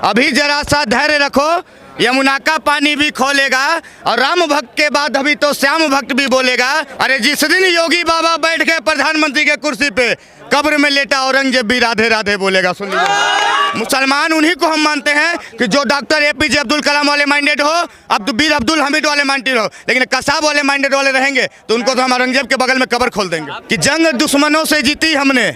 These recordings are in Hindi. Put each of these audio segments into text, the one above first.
अभी जरा सा धैर्य रखो, यमुना का पानी भी खोलेगा और राम भक्त के बाद अभी तो श्याम भक्त भी बोलेगा। अरे जिस दिन योगी बाबा बैठ गए प्रधानमंत्री के कुर्सी पे, कब्र में लेटा औरंगजेब भी राधे राधे बोलेगा। सुन लीजिए, मुसलमान उन्हीं को हम मानते हैं कि जो डॉक्टर APJ अब्दुल कलाम वाले माइंडेड हो, बीर अब्दुल हमीद वाले माइंडेड हो, लेकिन कसाब वाले माइंडेड वाले रहेंगे तो उनको तो हम औरंगजेब के बगल में कब्र खोल देंगे। कि जंग दुश्मनों से जीती हमने,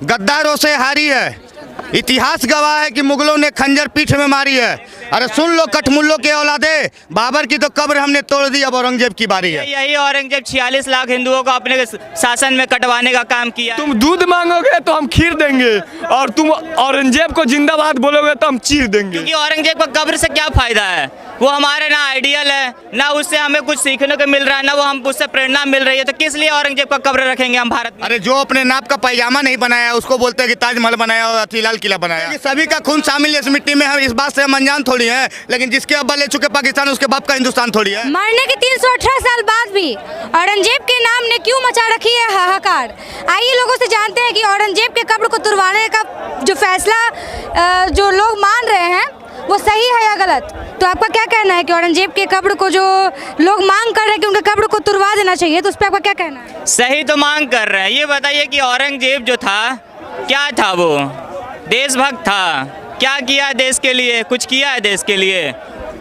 गद्दारों से हारी है, इतिहास गवाह है कि मुगलों ने खंजर पीठ में मारी है। अरे सुन लो कठमुल्लों के औलादे, बाबर की तो कब्र हमने तोड़ दी, अब औरंगजेब की बारी है। यही औरंगजेब 46 लाख हिंदुओं को अपने शासन में कटवाने का काम किया। तुम दूध मांगोगे तो हम खीर देंगे, और तुम औरंगजेब को जिंदाबाद बोलोगे तो हम चीर देंगे। क्योंकि औरंगजेब को कब्र से क्या फायदा है? वो हमारे ना आइडियल है, ना उससे हमें कुछ सीखने को मिल रहा है, ना वो हम उससे प्रेरणा मिल रही है, तो किस लिए औरंगजेब का कब्र रखेंगे हम भारत में? अरे जो अपने नाप का पैजामा नहीं बनाया उसको बोलते हैं कि ताजमहल बनाया और लाल किला बनाया। सभी का खून शामिल है इस मिट्टी में, हम इस बात से हम अनजान थोड़ी है, लेकिन जिसके अब्बा ले चुके पाकिस्तान उसके बाप का हिंदुस्तान थोड़ी है। मरने के 318 साल बाद भी औरंगजेब के नाम ने क्यों मचा रखी है हाहाकार। आइए लोगों से जानते हैं कि औरंगजेब के कब्र को तुड़वाने का जो फैसला जो लोग मान रहे हैं वो सही है या गलत। तो आपका क्या कहना है कि औरंगजेब के कब्र को जो लोग मांग कर रहे हैं कि उनके कब्र को तुड़वा देना चाहिए, तो उस पर आपका क्या कहना है? सही तो मांग कर रहे हैं। ये बताइए कि औरंगजेब जो था क्या था? वो देशभक्त था, क्या किया देश के लिए? कुछ किया है देश के लिए?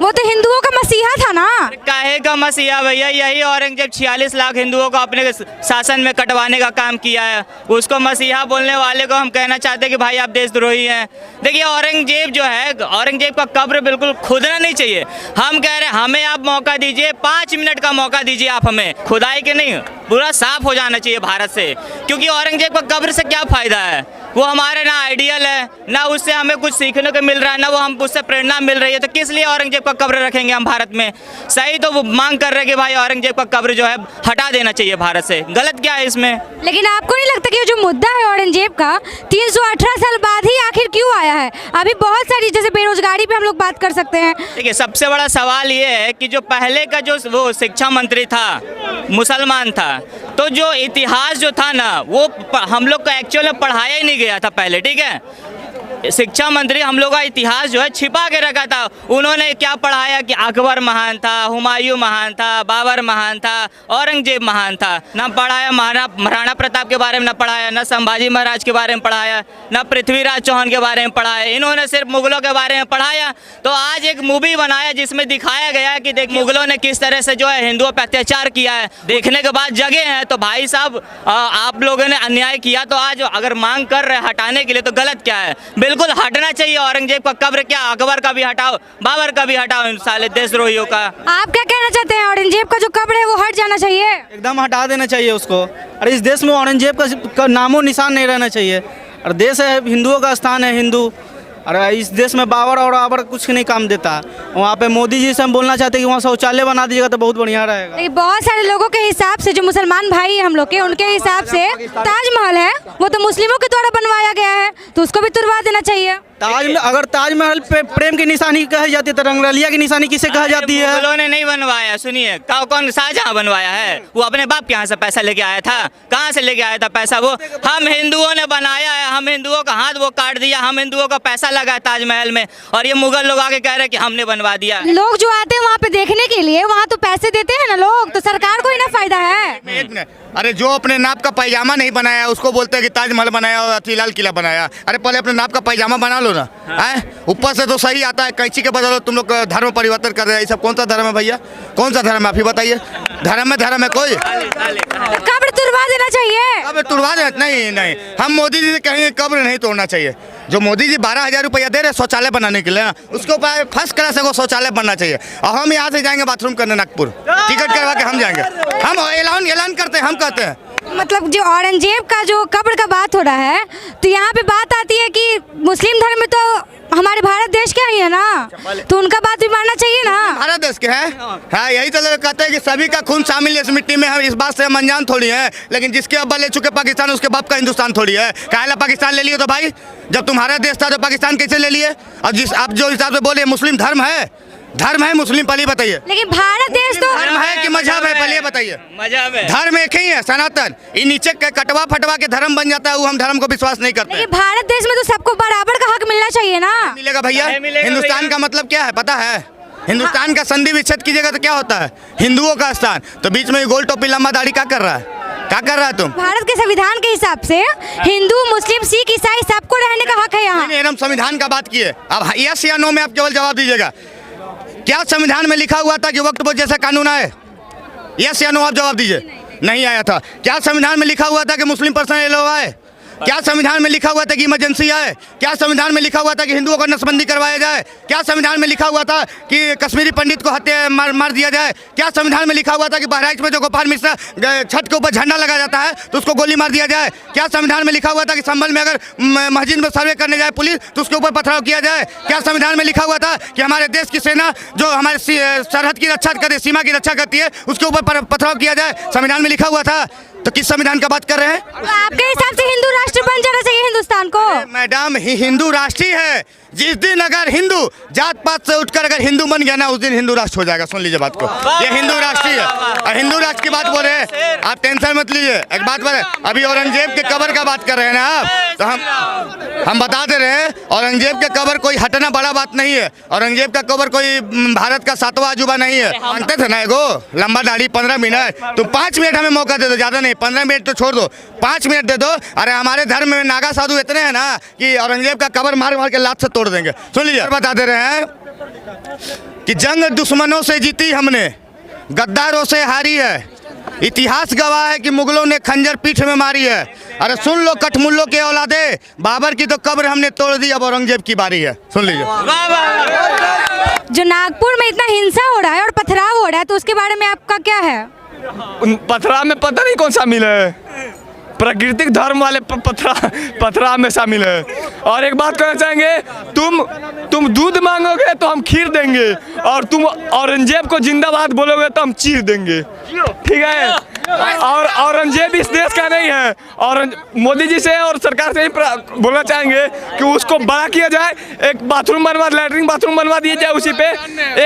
वो तो हिंदुओं का मसीहा था ना। काहे का मसीहा भैया? यही औरंगजेब 46 लाख हिंदुओं को अपने शासन में कटवाने का काम किया है। उसको मसीहा बोलने वाले को हम कहना चाहते हैं कि भाई आप देशद्रोही हैं। देखिए औरंगजेब जो है, औरंगजेब का कब्र बिल्कुल खुदना नहीं चाहिए। हम कह रहे हैं हमें आप मौका दीजिए, 5 मिनट का मौका दीजिए आप हमें, खुदाई के नहीं, पूरा साफ हो जाना चाहिए भारत से। क्योंकि औरंगजेब का कब्र से क्या फायदा है? वो हमारे ना आइडियल है, ना उससे हमें कुछ सीखने को मिल रहा है, ना वो हम उससे प्रेरणा मिल रही है, तो किस लिए औरंगजेब का कब्र रखेंगे हम भारत में? सही तो वो मांग कर रहे हैं कि भाई औरंगजेब का कब्र जो है हटा देना चाहिए भारत से। गलत क्या है इसमें? लेकिन आपको नहीं लगता कि जो मुद्दा है औरंगजेब का 318 साल बाद ही आखिर क्यों आया है? अभी बहुत सारी जैसे बेरोजगारी पे हम लोग बात कर सकते हैं। देखिए सबसे बड़ा सवाल ये है कि जो पहले का जो वो शिक्षा मंत्री था मुसलमान था, तो जो इतिहास जो था ना वो हम लोग को एक्चुअल में पढ़ाया ही नहीं गया था पहले, ठीक है? शिक्षा मंत्री हम लोग का इतिहास जो है छिपा के रखा था। उन्होंने क्या पढ़ाया कि अकबर महान था, हुमायूं महान था, बाबर महान था, औरंगजेब महान था। ना पढ़ाया महाराणा प्रताप के बारे में, ना पढ़ाया, ना संभाजी महाराज के बारे में पढ़ाया, ना पृथ्वीराज चौहान के बारे में पढ़ाया। इन्होंने सिर्फ मुगलों के बारे में पढ़ाया। तो आज एक मूवी बनाया जिसमें दिखाया गया है कि देख मुगलों ने किस तरह से जो है हिंदुओं पर अत्याचार किया है। देखने के बाद जगे हैं तो भाई साहब आप लोगों ने अन्याय किया, तो आज अगर मांग कर रहे हटाने के लिए तो गलत क्या है? बिल्कुल हटना चाहिए औरंगजेब का कब्र। क्या अकबर का भी हटाओ, बाबर का भी हटाओ, इन साले देशद्रोहियों का। आप क्या कहना चाहते हैं? औरंगजेब का जो कब्र है वो हट जाना चाहिए? एकदम हटा देना चाहिए उसको। और इस देश में औरंगजेब का नामो निशान नहीं रहना चाहिए। और देश है हिंदुओं का स्थान है, हिंदू। और इस देश में बाबर और आबर कुछ नहीं काम देता। वहाँ पे मोदी जी से हम बोलना चाहते हैं कि वहाँ शौचालय बना दीजिएगा तो बहुत बढ़िया रहेगा। बहुत सारे लोगों के हिसाब से, जो मुसलमान भाई हम लोग के, उनके हिसाब से ताजमहल है वो तो मुस्लिमों के द्वारा बनवाया गया है, तो उसको भी तुड़वा देना चाहिए। अगर ताजमहल पे प्रेम की निशानी कही जाती है तो रंगरलिया की निशानी किसे कहा जाती है? मुगलों ने नहीं बनवाया। सुनिए, कौन शाहजहां बनवाया है? वो अपने बाप के यहाँ से पैसा लेके आया था। कहाँ से लेके आया था पैसा? वो हम हिंदुओं ने बनाया है। हम हिंदुओं का हाथ वो काट दिया, हम हिंदुओं का पैसा लगा ताजमहल में, और ये मुगल लोग आके कह रहे हैं कि हमने बनवा दिया। लोग जो आते हैं वहाँ पे देखने के लिए, वहाँ तो पैसे देते हैं ना लोग, तो सरकार को ही ना फायदा है। अरे जो अपने नाप का पैजामा नहीं बनाया उसको बोलते हैं कि ताजमहल बनाया और लाल किला बनाया। अरे पहले अपने नाप का पैजामा बना लो ना। ऊपर से तो सही आता है, कैंची के बदलो तुम लोग धर्म परिवर्तन कर रहे हैं। ये सब कौन सा धर्म है भैया? कौन सा धर्म है? आप ही बताइए। धर्म है कोई? कब्र तुड़वा देना चाहिए। कब्र तुड़वा देना? नहीं, हम मोदी जी से कहेंगे कब्र नहीं तोड़ना चाहिए। जो मोदी जी 12,000 रुपया दे रहे शौचालय बनाने के लिए, उसके ऊपर फर्स्ट क्लास को शौचालय बनना चाहिए। और हम यहाँ से जाएंगे बाथरूम करने नागपुर, टिकट करवा के हम जाएंगे। हम ऐलान करते हैं, हम कहते हैं। मतलब जो औरंगजेब का जो कब्र का बात हो रहा है, तो यहाँ पे बात आती है कि मुस्लिम धर्म में तो हमारे भारत देश के ही है ना, तो उनका बात भी मानना चाहिए ना। भारत देश के हैं, हाँ, यही तो लोग कहते हैं कि सभी का खून शामिल है इस मिट्टी में। हम इस बात से हम अनजान थोड़ी है, लेकिन जिसके अब्बा ले चुके पाकिस्तान उसके बाप का हिंदुस्तान थोड़ी है। काहे ला पाकिस्तान ले लियो? तो भाई जब तुम्हारा देश था तो पाकिस्तान कैसे ले लिए? और जिस आप जो हिसाब से बोले मुस्लिम धर्म है, धर्म है मुस्लिम, पहले बताइए। लेकिन भारत देश तो धर्म है कि मजहब है, पहले बताइए। मजहब है। धर्म एक ही है, सनातन। ये नीचे कटवा फटवा के धर्म बन जाता है, वो हम धर्म को विश्वास नहीं करते। लेकिन भारत देश में तो सबको बराबर का हक मिलना चाहिए ना। मिलेगा भैया? नहीं मिलेगा हिंदुस्तान भैया। का मतलब क्या है पता है? हिंदुस्तान का संधि विच्छेद कीजिएगा तो क्या होता है? हिंदुओं का स्थान। तो बीच में गोल टोपी लंबा दाढ़ी क्या कर रहा है? क्या कर रहा है तुम? भारत के संविधान के हिसाब से हिंदू, मुस्लिम, सिख, ईसाई सबको रहने का हक है यहाँ। नहीं, हम संविधान का बात किए। अब यस या नो में आप केवल जवाब दीजिएगा। क्या संविधान में लिखा हुआ था कि वक्त बोझ जैसा कानून आए? यस या नो आप जवाब दीजिए। नहीं आया था। क्या संविधान में लिखा हुआ था कि मुस्लिम पर्सनल लॉ आए? क्या संविधान में लिखा हुआ था कि इमरजेंसी आए? क्या संविधान में लिखा हुआ था कि हिंदुओं को नसबंदी करवाया जाए? क्या संविधान में लिखा हुआ था कि कश्मीरी पंडित को हत्या मार दिया जाए? क्या संविधान में लिखा हुआ था कि बहराइच में जो गोपाल मिश्रा छत के ऊपर झंडा लगा जाता है तो उसको गोली मार दिया जाए? क्या संविधान में लिखा हुआ था कि संभल में अगर मस्जिद में सर्वे करने जाए पुलिस तो उसके ऊपर पथराव किया जाए? क्या संविधान में लिखा हुआ था कि हमारे देश की सेना जो हमारे सरहद की रक्षा करती है, सीमा की रक्षा करती है, उसके ऊपर पथराव किया जाए? संविधान में लिखा हुआ था। तो किस संविधान का बात कर रहे हैं? तो आपके हिसाब से हिंदू राष्ट्र बन जाना चाहिए हिंदुस्तान को। मैडम, हिंदू राष्ट्र ही है। जिस दिन अगर हिंदू जात पात से उठकर अगर हिंदू बन गया ना, उस दिन हिंदू राष्ट्र हो जाएगा। सुन लीजिए बात को, ये हिंदू राष्ट्र ही है। और हिंदू राष्ट्र की बात बोल रहे हैं आप, टेंशन मत लीजिए। एक बात बोले, अभी औरंगजेब के कब्र का बात कर रहे हैं ना आप, तो हम बता दे रहे हैं औरंगजेब के कब्र कोई हटना बड़ा बात नहीं है। औरंगजेब का कब्र कोई भारत का 7वां अजूबा नहीं है। मानते थे ना, एगो लंबा दाढ़ी 15 मिनट, तो 5 मिनट हमें मौका दे दो, ज्यादा नहीं, 15 मिनट तो छोड़ दो, 5 मिनट दे दो। अरे हमारे धर्म में नागा साधु इतने हैं ना कि औरंगजेब का कब्र मार मार के लात से तोड़ देंगे। सुन लीजिए, बता दे रहे हैं कि जंग दुश्मनों से जीती हमने, गद्दारों से हारी है। इतिहास गवाह है कि मुगलों ने खंजर पीठ में मारी है। अरे सुन लो कठमुल्लों के औलादे, बाबर की तो कब्र हमने तोड़ दी, अब औरंगजेब की बारी है। सुन लीजिए। जो नागपुर में इतना हिंसा हो रहा है और पथराव हो रहा है, तो उसके बारे में आपका क्या है? पथराव में पता नहीं कौन सा मिल है, प्राकृतिक धर्म वाले पथराव में शामिल है। और एक बात कहना चाहेंगे, तुम दूध मांगोगे तो हम खीर देंगे, और तुम औरंगजेब को जिंदाबाद बोलोगे तो हम चीर देंगे। ठीक है? और औरंगजेब इस देश का नहीं है। और मोदी जी से और सरकार से ही बोलना चाहेंगे कि उसको बड़ा किया जाए, एक बाथरूम बनवा, लैट्रिन बाथरूम बनवा दिया जाए। उसी पे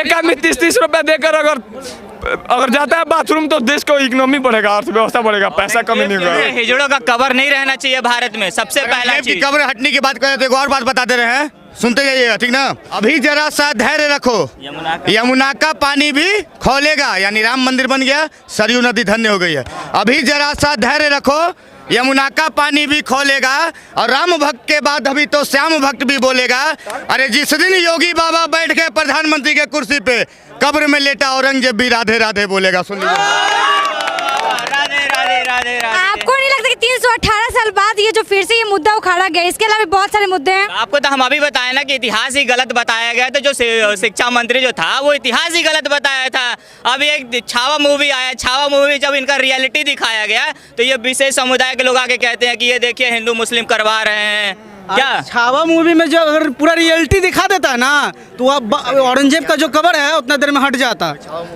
एक आदमी 30-30 रुपया देकर अगर जाता है बाथरूम तो देश को इकोनॉमी बढ़ेगा, अर्थव्यवस्था बढ़ेगा, पैसा कमी नहीं होगा। हिजड़ों का कब्र नहीं रहना चाहिए भारत में, सबसे पहला चीज। कब्र हटने की बात करें तो एक और बात बता दे रहे हैं, सुनते जाइएगा, ठीक ना? अभी जरा सा धैर्य रखो, यमुना का पानी भी खोलेगा। यानी राम मंदिर बन गया, सरयू नदी धन्य हो गई है। अभी जरा सा धैर्य रखो, यमुना का पानी भी खोलेगा, और राम भक्त के बाद अभी तो श्याम भक्त भी बोलेगा। अरे जिस दिन योगी बाबा बैठ गए प्रधानमंत्री के कुर्सी पे, कब्र में लेटा औरंगजेब भी राधे राधे बोलेगा। सुन लीजिए। राधे राधे राधे राधे। आपको नहीं लगता कि 318 साल बाद ये जो फिर से ये मुद्दा उखाड़ा गया, इसके अलावा भी बहुत सारे मुद्दे हैं? आपको तो हम अभी बताए ना कि इतिहास ही गलत बताया गया। तो जो शिक्षा मंत्री जो था वो इतिहास ही गलत बताया था। अभी एक छावा मूवी आया, छावा मूवी जब इनका रियलिटी दिखाया गया तो ये विशेष समुदाय के लोग आके कहते हैं कि ये देखिए हिंदू मुस्लिम करवा रहे हैं। क्या छावा मूवी में जो अगर पूरा रियलिटी दिखा देता है ना, तो अब औरंगजेब का जो कब्र है उतना देर में हट जाता।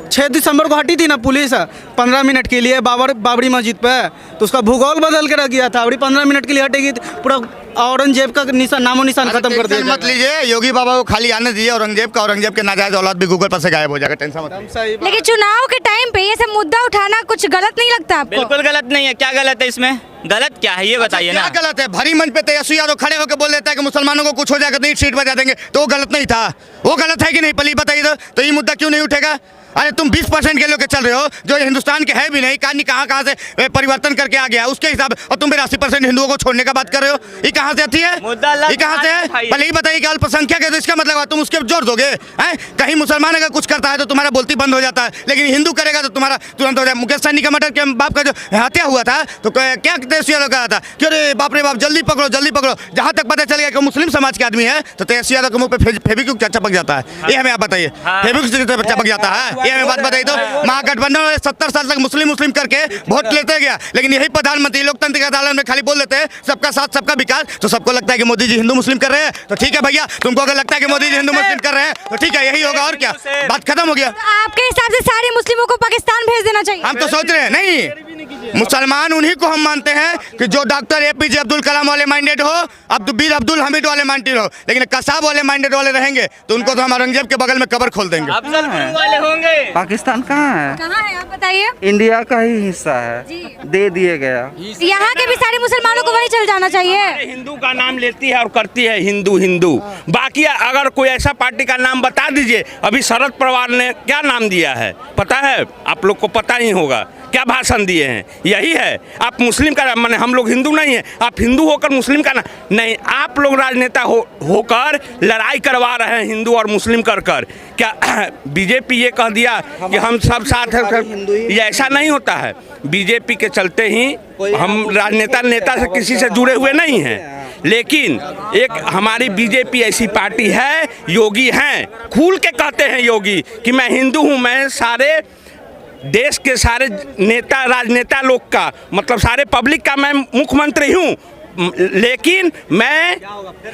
6 दिसंबर को हटी थी ना पुलिस 15 मिनट के लिए बाबरी मस्जिद पे, तो उसका भूगोल बदल के रख गया था। अभी 15 मिनट के लिए हटेगी तो पूरा औरंगजेब का निशान, नामो निशान खत्म कर दिया। मत लीजिए, योगी बाबा को खाली आने दीजिए। औरंगजेब के नाजायज औलाद भी गूगल पर से गायब हो जाएगा, टेंशन मत लीजिए। लेकिन चुनाव के टाइम पे ये सब मुद्दा उठाना कुछ गलत नहीं लगता आपको? बिल्कुल गलत नहीं है। क्या गलत है इसमें? गलत क्या है ये बताइए ना। क्या गलत है? भरी मंच पे तेजस्वी यादव खड़े होकर बोल देता है कि मुसलमानों को कुछ हो जाएगा तो ईंट सीट बजा देंगे, तो वो गलत नहीं था? वो गलत है कि नहीं? पहले बताइए तो ये मुद्दा क्यों नहीं उठेगा? अरे तुम 20% के लोग के चल रहे हो जो हिंदुस्तान के है भी नहीं, कहाँ से परिवर्तन करके आ गया उसके हिसाब, और तुम 82% हिंदुओं को छोड़ने का बात कर रहे हो। ये कहाँ से आती है? ये कहाँ से है? पहले ही बताइए कि अल्पसंख्यक है तो इसका मतलब तुम उसके जोर दोगे? हैं? कहीं मुसलमान अगर कुछ करता है तो तुम्हारा बोलती बंद हो जाता है, लेकिन हिंदू करेगा तो तुम्हारा तुरंत हो जाए। मुकेश सहनी का मर्डर के बाप का जो हत्या हुआ था तो क्या तेजस्वी यादव कहा था कि अरे बाप रे बाप जल्दी पकड़ो जल्दी पकड़ो। जहाँ तक पता चल गया कि मुस्लिम समाज के आदमी है तो तेजस्वी यादव के मुँह पे फेविक्विक चपक जाता है। ये हमें आप बताइए, फेविक्विक चपक जाता है? ये हमें बात बताइए। तो महागठबंधन वाले 70 साल तक मुस्लिम करके वोट लेते गया, लेकिन यही प्रधानमंत्री लोकतंत्र के अदालत में खाली बोल देते हैं सबका साथ सबका विकास। तो सबको लगता है कि मोदी जी हिंदू मुस्लिम कर रहे हैं, तो ठीक है भैया, तुमको अगर लगता है कि मोदी जी हिंदू मुस्लिम कर रहे हैं तो ठीक है, यही होगा और क्या, बात खत्म हो गया। तो आपके हिसाब से सारे मुस्लिमों को पाकिस्तान भेज देना चाहिए? हम तो सोच रहे हैं नहीं, मुसलमान उन्हीं को हम मानते हैं कि जो डॉक्टर APJ अब्दुल कलाम वाले माइंडेड हो, बीर अब्दुल हमीद वाले माइंडेड हो, लेकिन कसाब वाले माइंडेड वाले रहेंगे तो उनको तो हम औरंगजेब के बगल में कब्र खोल देंगे। अफजल गुरु वाले होंगे। पाकिस्तान कहाँ है? कहाँ है आप बताइए? इंडिया का ही हिस्सा है, दे दिए गया। यहाँ के भी सारे मुसलमानों को वहीं चल जाना चाहिए। हिंदू का नाम लेती है और करती है हिंदू हिंदू। बाकी अगर कोई ऐसा पार्टी का नाम बता दीजिए, अभी शरद पवार ने क्या नाम दिया है पता है? आप लोग को पता ही होगा, क्या भाषण दिए हैं? यही है। आप मुस्लिम का माने हम लोग हिंदू नहीं है, आप हिंदू होकर मुस्लिम का नहीं, आप लोग राजनेता होकर लड़ाई करवा रहे हैं हिंदू और मुस्लिम कर कर। क्या बीजेपी ये कह दिया कि हम सब साथ हैं? ये ऐसा नहीं होता है। बीजेपी के चलते ही हम नेता से किसी से जुड़े हुए नहीं हैं, लेकिन एक हमारी बीजेपी ऐसी पार्टी है, योगी हैं, खुल के कहते हैं योगी कि मैं हिंदू हूँ, मैं सारे देश के सारे नेता राजनेता लोग का मतलब सारे पब्लिक का मैं मुख्यमंत्री हूँ, लेकिन मैं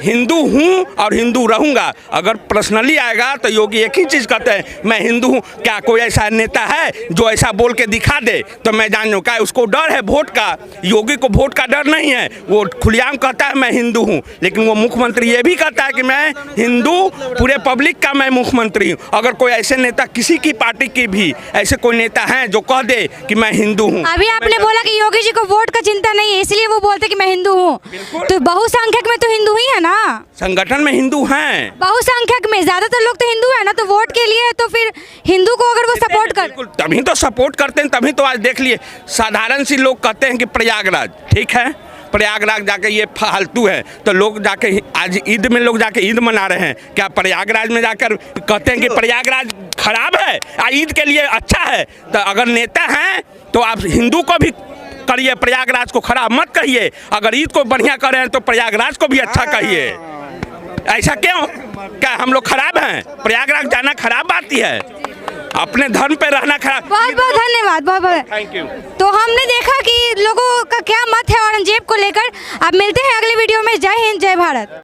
हिंदू हूँ और हिंदू रहूँगा। अगर पर्सनली आएगा तो योगी एक ही चीज़ कहते हैं, मैं हिंदू हूँ। क्या कोई ऐसा नेता है जो ऐसा बोल के दिखा दे तो मैं जान लूँ? क्या उसको डर है वोट का? योगी को वोट का डर नहीं है, वो खुलेआम कहता है मैं हिंदू हूँ, लेकिन वो मुख्यमंत्री ये भी कहता है कि मैं हिंदू, पूरे पब्लिक का मैं मुख्यमंत्री हूँ। अगर कोई ऐसे नेता किसी की पार्टी की भी ऐसे कोई नेता हैं जो कह दे कि मैं हिंदू हूँ। अभी आपने बोला कि योगी जी को वोट का चिंता नहीं है, इसलिए वो बोलते कि मैं हिंदू हूँ, तो बहुसंख्यक में तो हिंदू ही है ना? संगठन में हिंदू हैं, बहुसंख्यक में ज्यादातर लोग तो हिंदू है ना, तो वोट के लिए तो फिर हिंदू को अगर वो सपोर्ट कर, तभी तो सपोर्ट करते हैं। तभी तो आज देख लिए साधारण सी लोग कहते हैं कि प्रयागराज ठीक है, प्रयागराज जाके ये फालतू है, तो लोग जाके आज ईद में लोग जाके ईद मना रहे हैं। क्या प्रयागराज में जाकर कहते हैं कि प्रयागराज खराब है, ईद के लिए अच्छा है? तो अगर नेता हैं तो आप हिंदू को भी करिए, प्रयागराज को खराब मत कहिए। अगर ईद को बढ़िया कर रहे हैं तो प्रयागराज को भी अच्छा कहिए। ऐसा क्यों? क्या हम लोग खराब हैं? प्रयागराज जाना खराब बात ही है, अपने धर्म पे रहना खराब। बहुत बहुत धन्यवाद, बहुत बहुत थैंक यू। तो हमने देखा कि लोगों का क्या मत है औरंगजेब को लेकर। अब मिलते हैं अगले वीडियो में। जय हिंद, जय भारत।